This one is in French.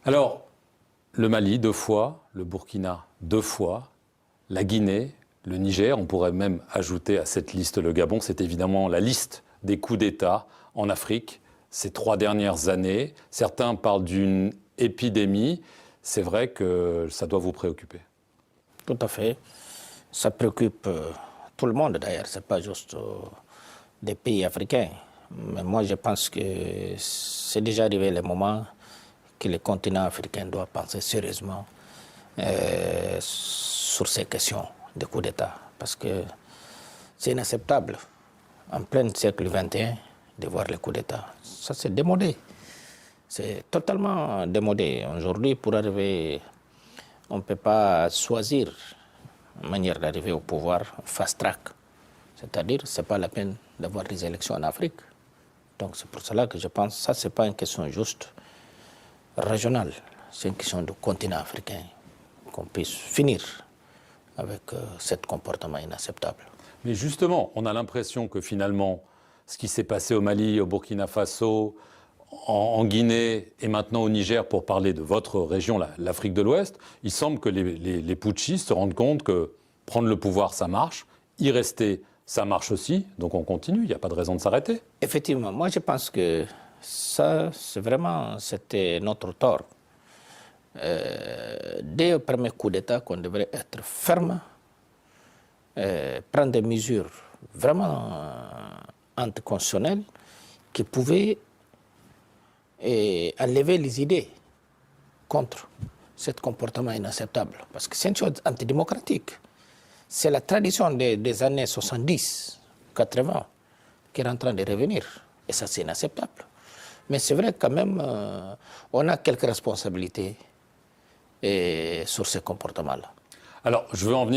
Alors, le Mali 2 fois, le Burkina 2 fois, la Guinée, le Niger, on pourrait même ajouter à cette liste le Gabon, c'est évidemment la liste des coups d'État en Afrique ces 3 dernières années. Certains parlent d'une épidémie. C'est vrai que ça doit vous préoccuper. Tout à fait. Ça préoccupe tout le monde d'ailleurs, ce n'est pas juste des pays africains. Mais moi je pense que c'est déjà arrivé le moment que le continent africain doit penser sérieusement sur ces questions de coup d'État. Parce que c'est inacceptable, en plein siècle XXI, de voir les coups d'État. Ça c'est démodé. C'est totalement démodé. Aujourd'hui, pour arriver, on ne peut pas choisir une manière d'arriver au pouvoir fast-track. C'est-à-dire, ce n'est pas la peine d'avoir des élections en Afrique. Donc c'est pour cela que je pense que ça, ce n'est pas une question juste régionale. C'est une question du continent africain, qu'on puisse finir avec ce comportement inacceptable. Mais justement, on a l'impression que finalement, ce qui s'est passé au Mali, au Burkina Faso, en Guinée et maintenant au Niger, pour parler de votre région, l'Afrique de l'Ouest, il semble que les putschistes se rendent compte que prendre le pouvoir, ça marche, y rester, ça marche aussi, donc on continue, il n'y a pas de raison de s'arrêter. Effectivement, moi je pense que ça, c'était notre tort. Dès le premier coup d'État, qu'on devrait être ferme, prendre des mesures vraiment anticonstitutionnelles qui pouvaient enlever les idées contre ce comportement inacceptable. Parce que c'est une chose antidémocratique. C'est la tradition des années 70, 80 qui est en train de revenir. Et ça, c'est inacceptable. Mais c'est vrai quand même, on a quelques responsabilités sur ce comportement-là. Alors, je veux en venir